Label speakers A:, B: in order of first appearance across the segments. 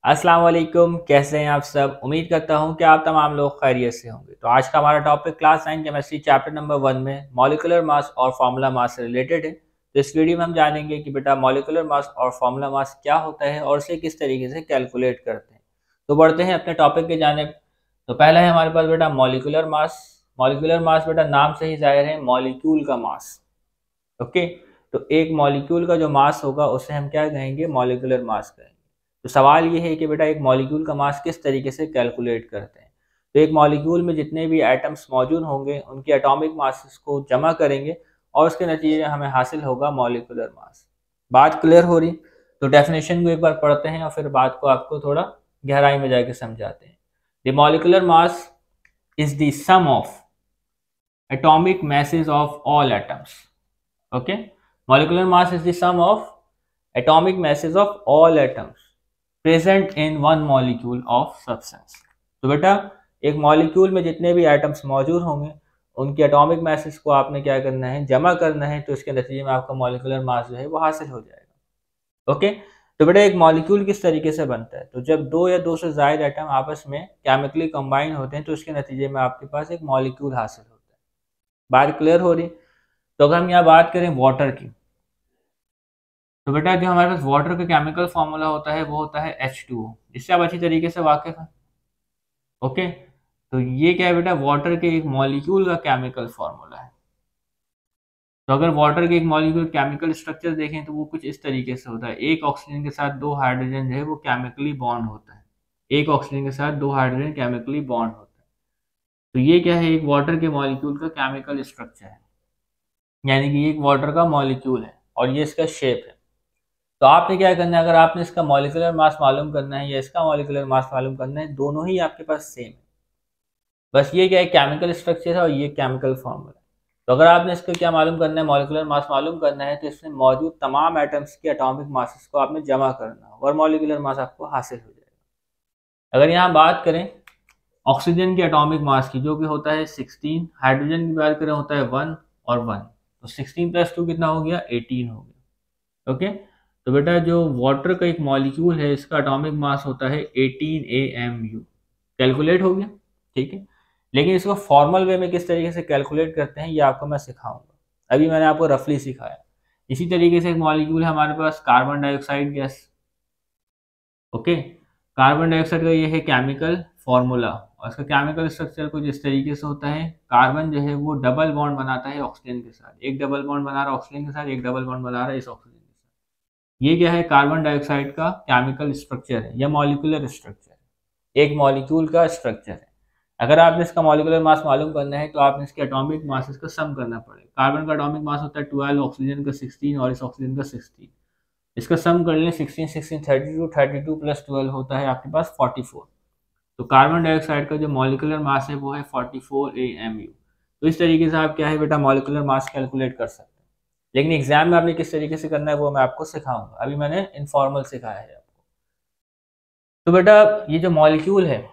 A: अस्सलाम वालेकुम, कैसे हैं आप सब। उम्मीद करता हूं कि आप तमाम लोग खैरियत से होंगे। तो आज का हमारा topic class 9 chemistry chapter number 1 में मॉलिक्यूलर मास और फार्मूला मास से रिलेटेड है। तो इस वीडियो में हम जानेंगे कि बेटा मॉलिक्यूलर मास और फार्मूला मास क्या होता है और इसे किस तरीके से कैलकुलेट करते हैं। तो बढ़ते हैं अपने टॉपिक के जानिब। तो पहला है हमारे पास बेटा मॉलिक्यूलर मास। मॉलिक्यूलर मास बेटा नाम से ही जाहिर है मॉलिक्यूल का मास। ओके, तो एक मॉलिक्यूल का जो मास होगा उसे हम क्या कहेंगे, मॉलिक्यूलर मास कहेंगे। तो सवाल ये है कि बेटा एक मॉलिक्यूल का मास किस तरीके से कैलकुलेट करते हैं। तो एक मॉलिक्यूल में जितने भी एटम्स मौजूद होंगे उनके एटॉमिक मासेस को जमा करेंगे और उसके नतीजे हमें हासिल होगा मॉलिक्यूलर मास। बात क्लियर हो रही? तो डेफिनेशन को एक बार पढ़ते हैं और फिर बात को आपको थोड़ा गहराई में जाके समझाते हैं। The molecular mass is the sum of atomic masses of all atoms. Okay, molecular mass is the sum of atomic masses of all atoms present in one molecule of substance। तो बेटा एक मॉलिक्यूल में जितने भी atoms मौजूद होंगे उनके atomic message को आपने क्या करना है, जमा करना है। तो इसके नतीजे में आपका मॉलिक्यूलर मास जो है वो हासिल हो जाएगा। ओके, तो बेटा एक मॉलिक्यूल किस तरीके से बनता है। तो जब दो या दो से ज़्यादा एटम आपस में केमिकली कंबाइन होते हैं तो इसके नतीजे में आपके पास एक मॉलिक्यूल हासिल होता है। बात क्लियर हो रही? तो अगर हम यहाँ बात करें वाटर की, तो बेटा जो हमारे पास वाटर का केमिकल फॉर्मूला होता है वो होता है H2O, जिससे आप अच्छी तरीके से वाकिफ हैं। ओके, तो ये क्या है बेटा, वाटर के एक मॉलिक्यूल का केमिकल फॉर्मूला है। तो अगर वाटर के एक मॉलिक्यूल केमिकल स्ट्रक्चर देखें तो वो कुछ इस तरीके से होता है। एक ऑक्सीजन के साथ दो हाइड्रोजन जो है वो केमिकली बॉन्ड होता है। एक ऑक्सीजन के साथ दो हाइड्रोजन केमिकली बॉन्ड होता है। तो ये क्या है, एक वाटर के मॉलिक्यूल का केमिकल स्ट्रक्चर है, यानी कि एक वाटर का मॉलिक्यूल है और ये इसका शेप है। तो आपने क्या करना है, अगर आपने इसका मॉलिक्यूलर मास मालूम करना है या इसका मॉलिक्यूलर मास मालूम करना है, दोनों ही आपके पास सेम है। बस ये क्या है, केमिकल स्ट्रक्चर है और ये केमिकल फॉर्मूला है। तो अगर आपने इसको क्या मालूम करना है, मॉलिक्यूलर मास मालूम करना है, तो इसमें मौजूद तमाम एटम्स के एटॉमिक मासेस को आपने जमा करना है और मॉलिक्यूलर मास आपको हासिल हो जाएगा। अगर यहाँ बात करें ऑक्सीजन के एटॉमिक मास की, जो कि होता है 16, हाइड्रोजन की बात करें होता है 1 और 1, तो 16 + 2 कितना हो गया, 18 हो गया। ओके, तो बेटा जो वाटर का एक मॉलिक्यूल है इसका एटॉमिक मास होता है 18 AMU। कैलकुलेट हो गया, ठीक है। लेकिन इसको फॉर्मल वे में किस तरीके से कैलकुलेट करते हैं ये आपको मैं सिखाऊंगा। अभी मैंने आपको रफली सिखाया। इसी तरीके से एक मॉलिक्यूल है हमारे पास carbon dioxide gas. Okay, carbon dioxide का ये है केमिकल फॉर्मूला और इसका केमिकल स्ट्रक्चर कुछ इस तरीके से होता है। कार्बन जो है वो डबल बॉन्ड बनाता है ऑक्सीजन के साथ, एक डबल बॉन्ड बना रहा है ऑक्सीजन के साथ, एक डबल बॉन्ड बना रहा है इस ऑक्सीजन के साथ। ये क्या है, कार्बन डाइऑक्साइड का केमिकल स्ट्रक्चर है या मॉलिक्यूलर स्ट्रक्चर है, एक मॉलिक्यूल का स्ट्रक्चर है। अगर आपने इसका मॉलिक्यूलर मास मालूम करना है तो आपने इसके एटॉमिक मासेस का सम करना पड़ेगा। कार्बन का एटॉमिक मास होता है 12, ऑक्सीजन का 16 और इस ऑक्सीजन का 16। इसका सम कर लें 16 16 32, 32 + 12 होता है आपके पास 44। तो कार्बन डाइऑक्साइड का जो मॉलिक्यूलर मास है वो है 44 AMU। तो इस तरीके से आप क्या है बेटा मॉलिक्यूलर मास कैलकुलेट कर सकते हैं। लेकिन एग्जाम में आपने किस तरीके से करना है वो मैं आपको सिखाऊंगा। अभी मैंने इनफॉर्मल सिखाया है आपको। तो बेटा ये जो मॉलिक्यूल है,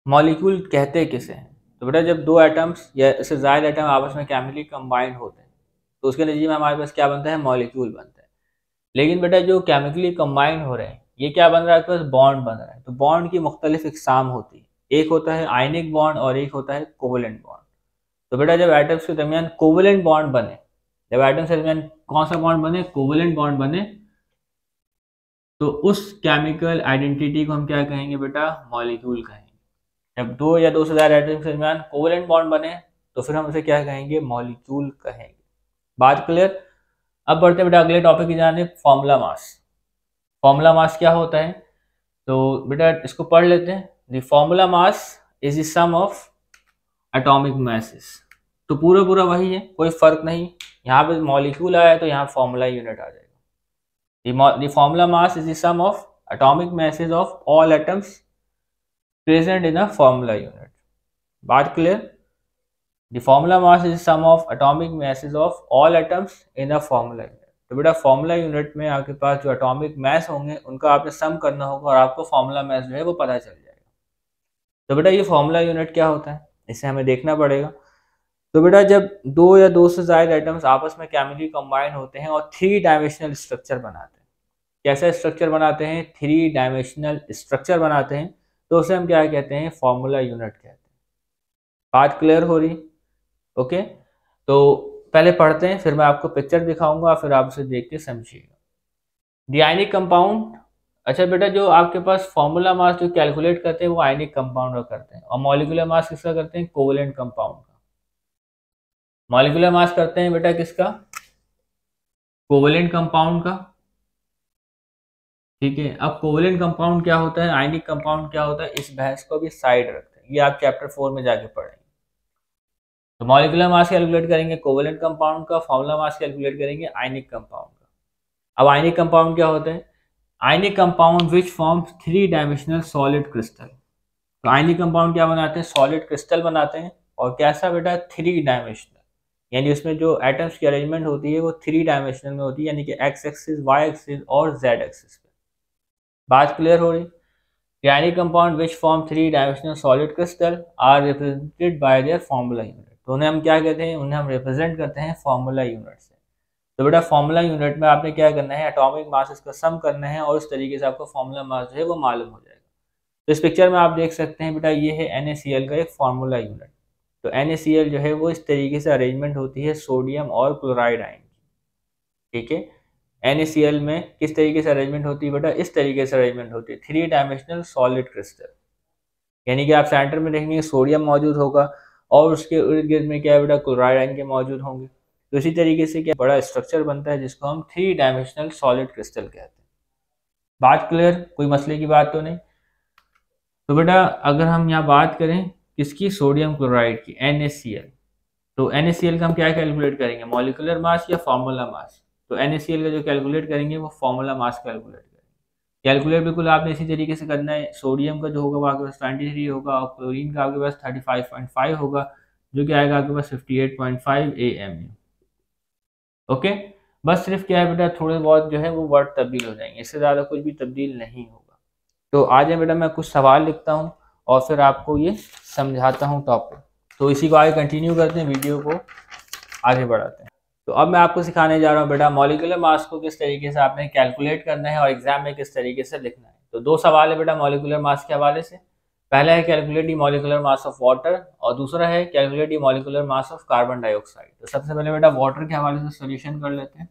A: मॉलिक्यूल कहते किसे हैं। तो बेटा जब दो एटम्स या इससे ज़्यादा एटम आपस में केमिकली कंबाइंड होते हैं तो उसके नतीजे में हमारे पास क्या बनता है, मॉलिक्यूल बनता है। लेकिन बेटा जो केमिकली कंबाइंड हो रहे हैं ये क्या बन रहा है, आपके पास बॉन्ड बन रहा है। तो बॉन्ड की मुख्तलिफ इकसाम होती है, एक होता है आयनिक बॉन्ड और एक होता है कोवलेंट बॉन्ड। तो बेटा जब एटम्स के दरमियान कोवलेंट बॉन्ड बने, जब एटम्स के दरमियान कौन सा बॉन्ड बने, कोवलेंट बॉन्ड बने, तो उस केमिकल आइडेंटिटी को हम क्या कहेंगे बेटा, मॉलिक्यूल कहेंगे। जब दो या दो से ज़्यादा एटम्स के दरमियान कोवलेंट बॉन्ड बने तो फिर हम उसे क्या कहेंगे, मॉलिक्यूल कहेंगे। बात क्लियर? अब बढ़ते बेटा अगले टॉपिक की जानिब, फॉर्मूला मास। फॉर्मूला मास क्या होता है, तो बेटा इसको पढ़ लेते हैं। The formula mass is the sum of atomic masses. तो पूरा पूरा वही है, कोई फर्क नहीं। यहाँ पे मॉलिक्यूल आया है तो यहाँ फॉर्मूला यूनिट आ जाएगा। The formula mass is the sum of atomic masses of all atoms present in a formula unit. बात clear? The formula mass is sum of atomic masses of all atoms in a formula unit. तो बेटा formula unit में आपके पास जो atomic mass होंगे उनका आपने सम करना होगा और आपको फॉर्मूला मैस जो है वो पता चल जाएगा। तो बेटा ये फॉर्मूला यूनिट क्या होता है इसे हमें देखना पड़ेगा। तो बेटा जब दो या दो से ज़्यादा एटम्स आपस में केमिकली कंबाइन होते हैं और 3 डायमेंशनल स्ट्रक्चर बनाते हैं, कैसा स्ट्रक्चर बनाते हैं, 3 डायमेंशनल स्ट्रक्चर बनाते हैं, तो उसे हम क्या कहते हैं, फॉर्मूला यूनिट कहते हैं। बात क्लियर हो रही? ओके, तो पहले पढ़ते हैं, फिर मैं आपको पिक्चर दिखाऊंगा, फिर आप उसे देख के समझिएगा। द आयनिक कंपाउंड, अच्छा बेटा, जो आपके पास फॉर्मूला मास जो कैलकुलेट करते हैं वो आयनिक कंपाउंड का करते हैं, और मॉलिक्यूलर मास किसका करते हैं, कोवेलेंट कंपाउंड का। मॉलिक्यूलर मास करते हैं बेटा किसका, कोवेलेंट कंपाउंड का। ठीक है, अब कोवेलेंट कंपाउंड क्या होता है, आयनिक कंपाउंड क्या होता है, इस बहस को भी साइड रखते हैं, ये आप चैप्टर 4 में जाके पढ़ेंगे। तो मॉलिक्यूलर मास कैलकुलेट करेंगे कोवेलेंट कंपाउंड का, फॉर्मूला मास कैलकुलेट करेंगे आयनिक कंपाउंड का। अब आयनिक कंपाउंड क्या होते हैं, आयनिक compound which forms 3 dimensional solid crystal. तो आयनिक कंपाउंड क्या बनाते हैं, सॉलिड क्रिस्टल बनाते हैं, और कैसा बेटा, 3 डायमेंशनल, यानी उसमें जो एटम्स की अरेंजमेंट होती है वो 3 डायमेंशनल में होती है, यानी कि एक्स एक्सिस, वाई एक्सिस और जेड एक्सिस पे। बात क्लियर हो रही? Ionic compound which form 3 dimensional solid crystal are represented by their formula unit. तो उन्हें हम क्या कहते हैं, उन्हें हम रिप्रेजेंट करते हैं फॉर्मूला यूनिट से। तो बेटा फॉर्मूला यूनिट में आपने क्या करना है, एटॉमिक मास का सम करना है, और उस तरीके से आपको फॉर्मूला मास जो है वो मालूम हो जाएगा। तो इस पिक्चर में आप देख सकते हैं बेटा, ये है NaCl का एक फॉर्मूला यूनिट। तो NaCl जो है वो इस तरीके से अरेंजमेंट होती है सोडियम और क्लोराइड आयन की। ठीक है, NaCl में किस तरीके से अरेंजमेंट होती है बेटा, इस तरीके से अरेंजमेंट होती है, 3 डायमेंशनल सॉलिड क्रिस्टल, यानी कि आप सेंटर में देखेंगे सोडियम मौजूद होगा, और उसके इर्द गिर्द में क्या है बेटा, क्लोराइड आयन के मौजूद होंगे। तो इसी तरीके से क्या बड़ा स्ट्रक्चर बनता है जिसको हम 3 डायमेंशनल सॉलिड क्रिस्टल कहते हैं। बात क्लियर, कोई मसले की बात तो नहीं? तो बेटा अगर हम यहाँ बात करें किसकी, सोडियम क्लोराइड की, NaCl, तो NaCl का हम क्या कैलकुलेट करेंगे, मॉलिक्यूलर मास या फॉर्मूला मास। तो NaCl का जो कैलकुलेट करेंगे वो फॉर्मूला मास कैलकुलेट करेंगे। कैलकुलेट बिल्कुल आपने इसी तरीके से करना है, सोडियम का जो होगा वो आपके पास 23 होगा, और क्लोरीन का आपके पास 35.5 होगा, जो कि आएगा आपके पास 58.5 AMU। ओके, बस सिर्फ क्या है बेटा, थोड़े बहुत जो है वो वर्ड तब्दील हो जाएंगे, इससे ज़्यादा कुछ भी तब्दील नहीं होगा। तो आज बेटा मैं कुछ सवाल लिखता हूँ और फिर आपको ये समझाता हूँ टॉपिक। तो इसी को आगे कंटिन्यू करते हैं, वीडियो को आगे बढ़ाते हैं। तो अब मैं आपको सिखाने जा रहा हूँ बेटा मॉलिक्यूलर मास को किस तरीके से आपने कैलकुलेट करना है और एग्जाम में किस तरीके से लिखना है। तो 2 सवाल है बेटा मॉलिक्यूलर मास के हवाले से। पहला है calculate the molecular mass of water, और दूसरा है calculate the molecular mass of carbon dioxide. तो सबसे पहले बेटा वाटर के हवाले से सोल्यूशन कर लेते हैं।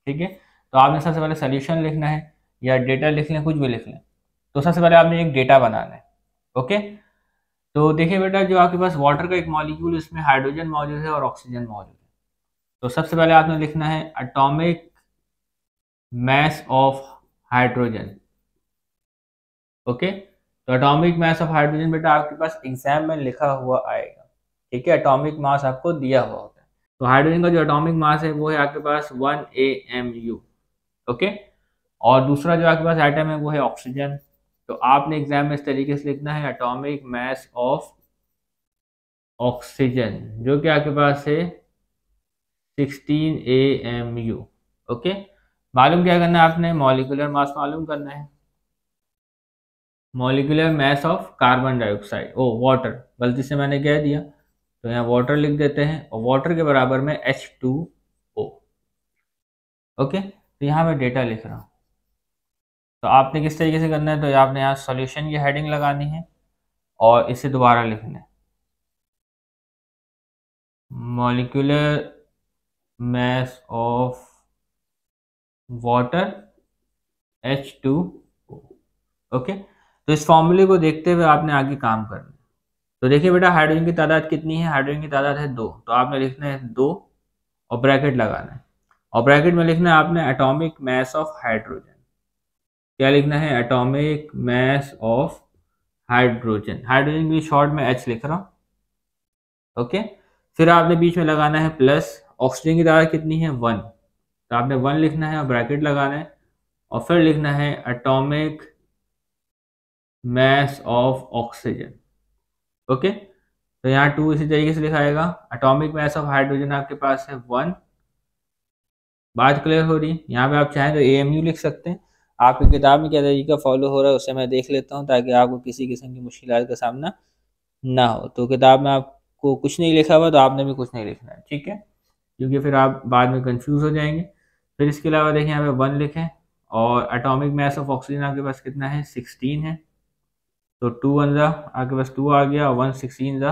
A: ठीक है, तो आपने सबसे पहले सोल्यूशन लिखना है, या डेटा लिख लें, कुछ भी लिख लें। तो सबसे पहले आपने एक डेटा बनाना है। ओके, तो देखिए बेटा, जो आपके पास वाटर का एक मॉलिक्यूल, इसमें हाइड्रोजन मौजूद है और ऑक्सीजन मौजूद है। तो सबसे पहले आपने लिखना है atomic mass of hydrogen. Okay, तो एटॉमिक मास ऑफ हाइड्रोजन बेटा आपके पास एग्जाम में लिखा हुआ आएगा। ठीक है, एटॉमिक मास आपको दिया हुआ होता है। तो हाइड्रोजन का जो एटॉमिक मास है वो है आपके पास 1 AMU। ओके, और दूसरा जो आपके पास एटम है वो है ऑक्सीजन। तो आपने एग्जाम में इस तरीके से लिखना है एटॉमिक मास ऑफ ऑक्सीजन, जो कि आपके पास है 16 AMU। ओके, मालूम क्या करना है आपने, मॉलिक्यूलर मास मालूम करना है, molecular mass of carbon dioxide, oh water, गलती से मैंने कह दिया, तो यहाँ वाटर लिख देते हैं, और वाटर के बराबर में H2O। ओके, तो यहाँ मैं डेटा लिख रहा हूँ। तो आपने किस तरीके से करना है, तो आपने यहाँ सॉल्यूशन की हेडिंग लगानी है और इसे दोबारा लिखना है, molecular mass of water H2O। Okay, तो इस फॉर्मूले को देखते हुए आपने आगे काम करना है। तो देखिए बेटा, हाइड्रोजन की तादाद कितनी है, हाइड्रोजन की तादाद है 2, तो आपने लिखना है 2 और ब्रैकेट लगाना है, और ब्रैकेट में लिखना है आपने एटॉमिक मास ऑफ हाइड्रोजन। क्या लिखना है, atomic mass of hydrogen, hydrogen की शॉर्ट में H लिख रहा हूँ। ओके, फिर आपने बीच में लगाना है प्लस, ऑक्सीजन की तादाद कितनी है 1, तो आपने 1 लिखना है और ब्रैकेट लगाना है, और फिर लिखना है atomic mass of oxygen. Okay, तो यहाँ 2 इसी तरीके से लिखाएगा, एटॉमिक मास ऑफ हाइड्रोजन आपके पास है 1। बात क्लियर हो रही है? यहाँ पे आप चाहें तो AMU लिख सकते हैं। आपकी किताब में क्या तरीका फॉलो हो रहा है उसे मैं देख लेता हूँ, ताकि आपको किसी किस्म की मुश्किलात का सामना ना हो। तो किताब में आपको कुछ नहीं लिखा हुआ तो आपने भी कुछ नहीं लिखना है, ठीक है, क्योंकि फिर आप बाद में कंफ्यूज हो जाएंगे। फिर इसके अलावा देखें यहाँ पे 1 लिखें और एटॉमिक मास ऑफ ऑक्सीजन आपके पास कितना है 16 है, तो 2 वन ज़ा आपके पास 2 आ गया और 1 16 ज़ा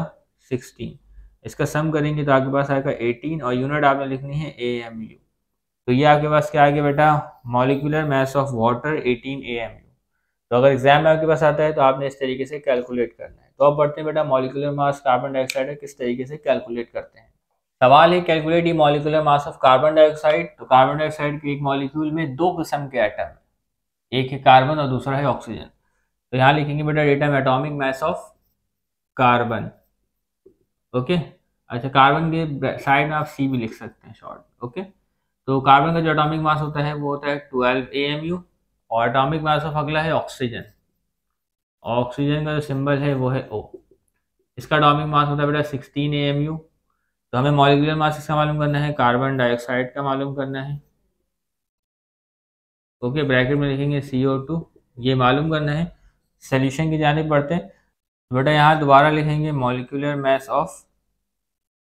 A: 16, इसका सम करेंगे तो आपके पास आएगा 18 और यूनिट आपने लिखनी है AMU। तो ये आपके पास क्या आ गया बेटा, molecular mass of water 18 AMU। तो अगर एग्जाम में आपके पास आता है तो आपने इस तरीके से कैलकुलेट करना है। तो अब बढ़ते हैं बेटा मॉलिक्यूलर मास कार्बन डाइऑक्साइड है किस तरीके से कैलकुलेट करते हैं। सवाल है calculate the molecular mass of carbon dioxide. तो कार्बन डाइऑक्साइड के एक मॉलिक्यूल में दो किस्म के एटम है, एक है कार्बन और दूसरा है ऑक्सीजन। तो यहाँ लिखेंगे बेटा डेटा में atomic mass of carbon. Okay, अच्छा कार्बन के साइड में आप सी भी लिख सकते हैं शॉर्ट। ओके, तो कार्बन का जो एटॉमिक मास होता है वो होता है 12 AMU और एटॉमिक मास ऑफ अगला है ऑक्सीजन। ऑक्सीजन का जो सिंबल है वो है O। इसका एटॉमिक मास होता है बेटा 16 AMU। तो हमें मॉलिक्यूलर मास इसका मालूम करना है, कार्बन डाइऑक्साइड का मालूम करना है। ओके, ब्रैकेट में लिखेंगे CO2, ये मालूम करना है। सोल्यूशन की जानिब बढ़ते हैं। बेटा यहाँ दोबारा लिखेंगे molecular mass of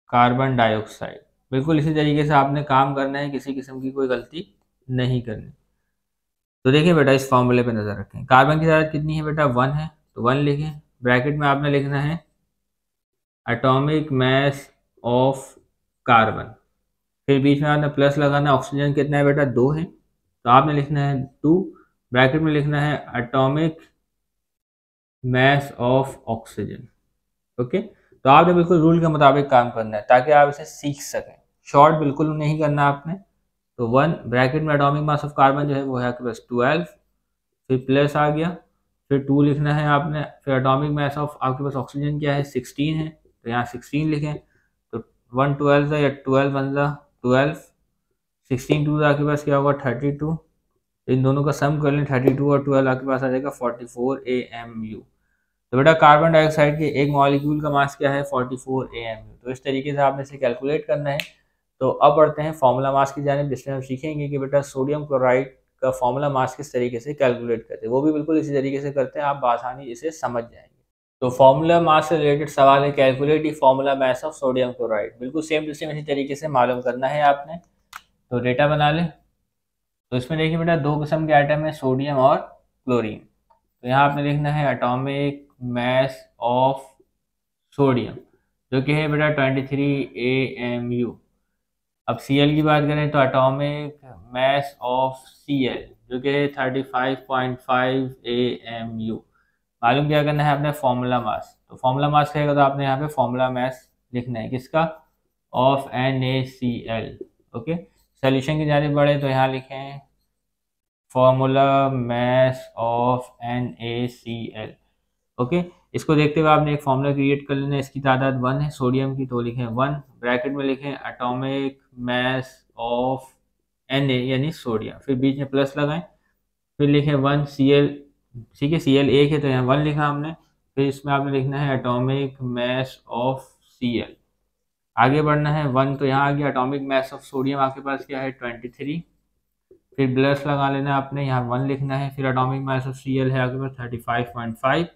A: carbon dioxide. बिल्कुल इसी तरीके से आपने काम करना है, किसी किस्म की कोई गलती नहीं करनी। तो देखिए बेटा इस फॉर्मूले पे नज़र रखें, कार्बन की तादाद कितनी है बेटा 1 है, तो 1 लिखें। ब्रैकेट में आपने लिखना है एटॉमिक मास ऑफ कार्बन, फिर बीच में आपने प्लस लगाना है। ऑक्सीजन कितना है बेटा 2 है, तो आपने लिखना है 2, ब्रैकेट में लिखना है atomic mass of oxygen. Okay, तो आपने बिल्कुल रूल के मुताबिक काम करना है ताकि आप इसे सीख सकें, शॉर्ट बिल्कुल नहीं करना आपने। तो 1 ब्रैकेट में एटॉमिक मास ऑफ कार्बन जो है वो है आपके पास 12, फिर प्लस आ गया, फिर 2 लिखना है आपने, फिर एटॉमिक मास ऑफ आपके पास ऑक्सीजन क्या है 16 है, तो यहाँ 16 लिखें। तो 1 12 या 12 1 12, 16 2 आपके पास क्या होगा 32, इन दोनों का सम कर लें 32 और 12 आपके पास आ जाएगा 44 AMU। तो बेटा कार्बन डाइऑक्साइड के एक मॉलिक्यूल का मास क्या है 44 AMU। तो इस तरीके से आपने इसे कैलकुलेट करना है। तो अब बढ़ते हैं फार्मूला मास की जानिब, जिसमें हम सीखेंगे कि बेटा सोडियम क्लोराइड का फार्मूला मास किस तरीके से कैलकुलेट करते हैं, वो भी बिल्कुल इसी तरीके से करते हैं, आप आसानी इसे समझ जाएंगे। तो फार्मूला मास से रिलेटेड सवाल है calculate the formula mass of sodium chloride. बिल्कुल सेम टू सेम इसी तरीके से मालूम करना है आपने। तो डेटा बना लें। तो इसमें देखिए बेटा दो किस्म के आइटम है, सोडियम और क्लोरीन। तो यहाँ आपने लिखना है एटॉमिक मास ऑफ सोडियम जो कि है बेटा 23 AMU। अब Cl की बात करें तो एटॉमिक मास ऑफ Cl जो कि है 35.5 AMU। मालूम क्या करना है आपने फॉर्मूला मास। तो फॉर्मूला मास कहेगा तो आपने यहाँ पे फॉर्मूला मास लिखना है किसका, ऑफ NaCl। ओके, सोल्यूशन की जानिब बढ़े तो यहाँ लिखें formula mass of NaCl। Okay, इसको देखते हुए आपने एक फॉर्मूला क्रिएट कर लेना है। इसकी तादाद 1 है सोडियम की, तो लिखें 1, ब्रैकेट में लिखें एटॉमिक मास ऑफ Na यानी सोडियम, फिर बीच में प्लस लगाएं, फिर लिखें 1 Cl। ठीक है, Cl एक है तो यहाँ 1 लिखा हमने, फिर इसमें आपने लिखना है एटॉमिक मास ऑफ Cl। आगे बढ़ना है 1, तो यहाँ आ गया एटॉमिक मास ऑफ सोडियम आपके पास क्या है 23, फिर प्लस लगा लेना है आपने, यहाँ 1 लिखना है, फिर एटॉमिक मास ऑफ Cl है आपके पास 35.5,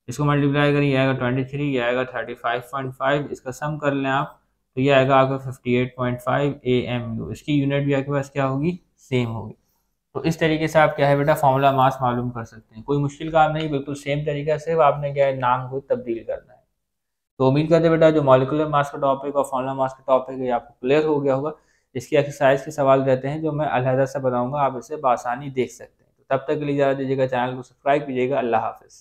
A: इसको मल्टीप्लाई करें, ये आएगा 23, ये आएगा 35.5, इसका सम कर लें आप तो ये आएगा आपका 58.5 AMU। इसकी यूनिट भी आपके पास क्या होगी, सेम होगी। तो इस तरीके से आप क्या है बेटा फार्मूला मास मालूम कर सकते हैं, कोई मुश्किल काम नहीं, बिल्कुल सेम तरीका से आपने क्या है नाम को तब्दील करना है। तो उम्मीद करते हैं बेटा जो मॉलिक्यूलर मास का टॉपिक और फार्मूला मास का टॉपिक है आपको क्लियर हो गया होगा। इसकी एक्सरसाइज के सवाल रहते हैं जो मैं अलहदा से बताऊंगा, आप इसे बआसानी देख सकते हैं। तो तब तक के लिए इजाज़त दीजिएगा, चैनल को सब्सक्राइब कीजिएगा। अल्लाह हाफिज़।